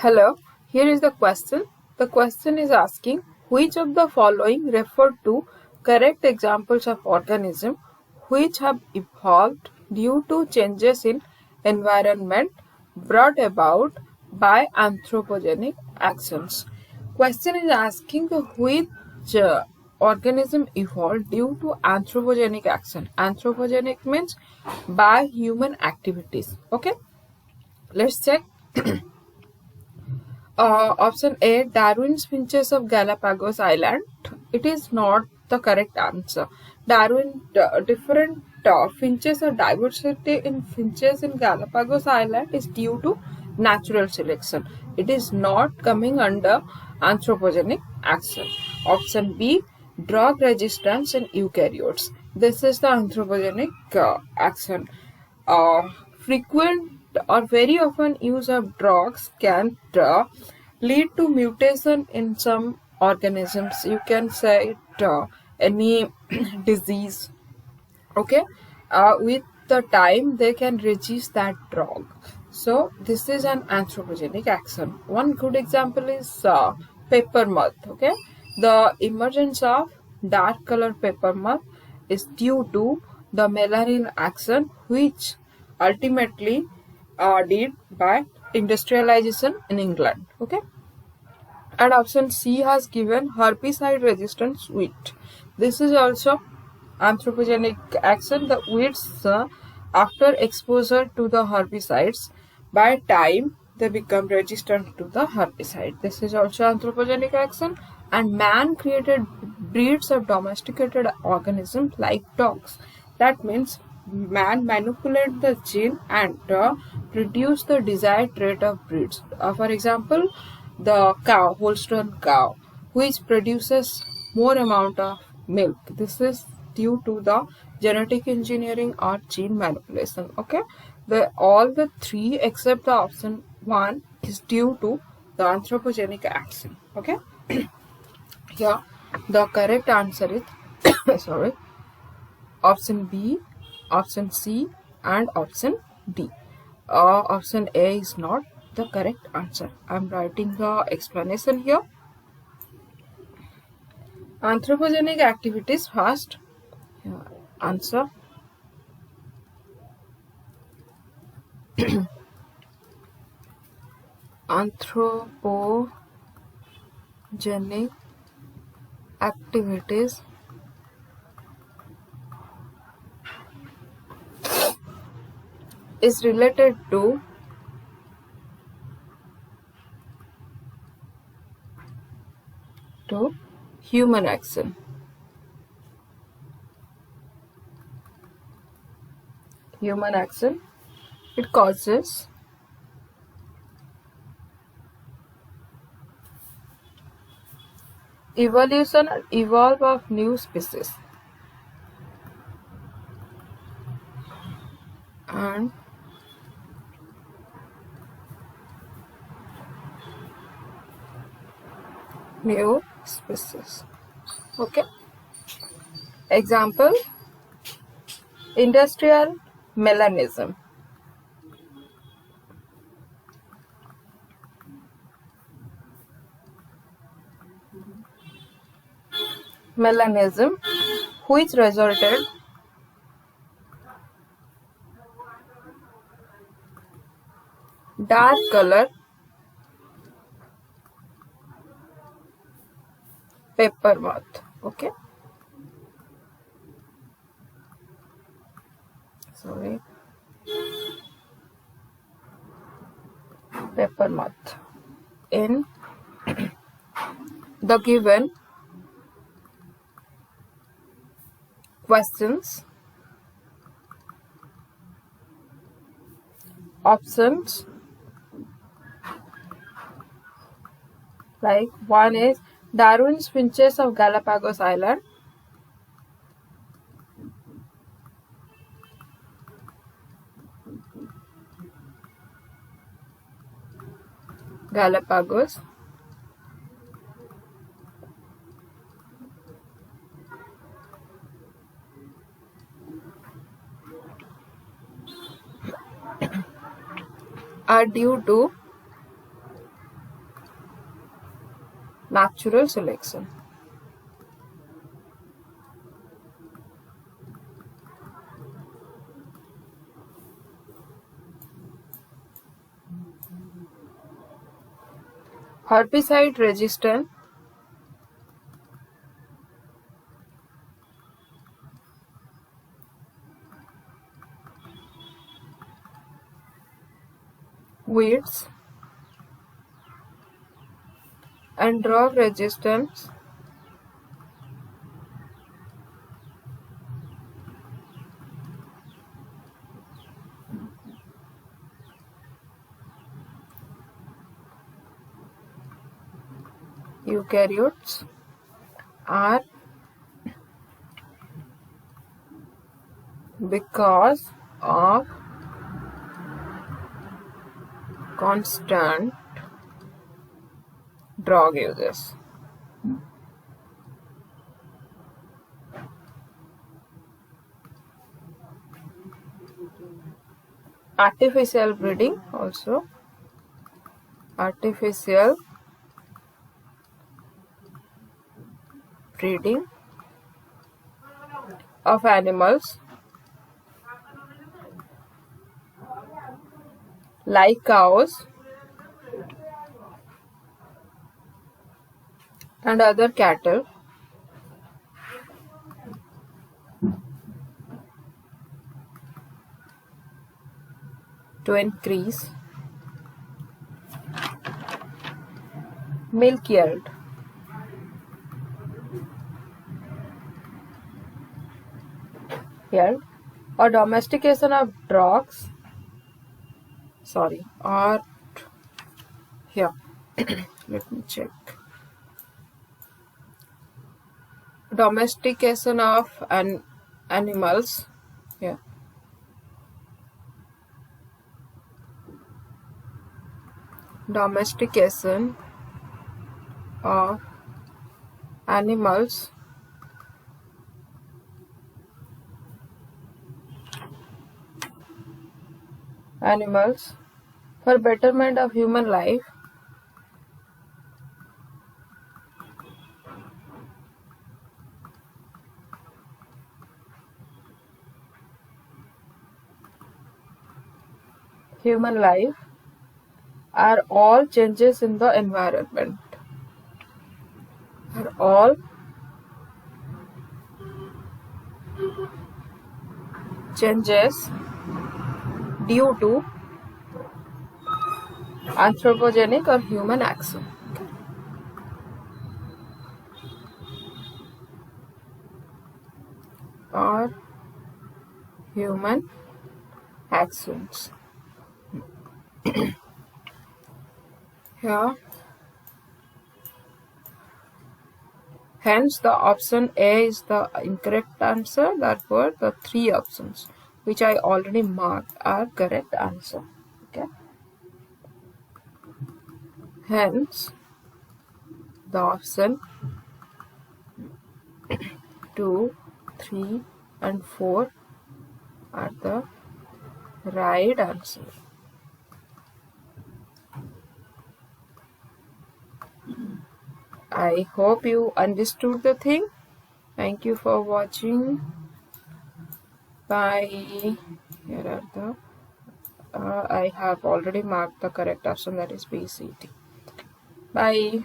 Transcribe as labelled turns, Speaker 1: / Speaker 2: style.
Speaker 1: Hello, here is the question. The question is asking which of the following refer to correct examples of organisms which have evolved due to changes in environment brought about by anthropogenic actions. Question is asking which organism evolved due to anthropogenic action. Anthropogenic means by human activities. Okay, let's check. Option A, Darwin's finches of Galapagos Island. It is not the correct answer. Different finches or diversity in finches in Galapagos Island is due to natural selection. It is not coming under anthropogenic action. Option B, drug resistance in eukaryotes. This is the anthropogenic action. Frequent or very often use of drugs can lead to mutation in some organisms. You can say any disease. Okay, with the time they can resist that drug. So this is an anthropogenic action. One good example is paper moth. Okay, the emergence of dark color paper moth is due to the melanin action, which ultimately did by industrialization in England. Okay, and option C has given herbicide resistant wheat. This is also anthropogenic action. The weeds, after exposure to the herbicides, by time they become resistant to the herbicide. This is also anthropogenic action. And man created breeds of domesticated organisms like dogs. That means man manipulate the gene and produce the desired trait of breeds. For example, the cow, Holstein cow, which produces more amount of milk. This is due to the genetic engineering or gene manipulation. Okay, all the three except the option 1 is due to the anthropogenic action. Okay, here the correct answer is sorry, option B, option C, and option D. Option A is not the correct answer. I am writing the explanation here. Anthropogenic activities first. Answer. Anthropogenic activities is related to human action. Human action. It causes evolution and evolve of new species and new species. Okay. Example, industrial melanism. Melanism, which resulted dark color paper moth. Okay, sorry, paper moth in the given questions. Options like one is Darwin's finches of Galapagos Island. Galapagos. Are due to Natural selection. Herbicide resistant. Weeds and drug resistance. Eukaryotes are because of constant drug uses. Artificial breeding also. Artificial breeding of animals like cows and other cattle to increase milk yield. Or domestication of dogs. Sorry, or here. Let me check. Domestication of animals. Yeah. Domestication of animals for betterment of human life. Human life are all changes in the environment. Are all changes due to anthropogenic or human action. Or human actions. Here. Hence, the option A is the incorrect answer. Therefore, the three options which I already marked are correct answer. Okay. Hence, the option 2, 3, and 4 are the right answer. I hope you understood the thing. Thank you for watching. Bye. Here are the I have already marked the correct option, that is B, C, D. Bye.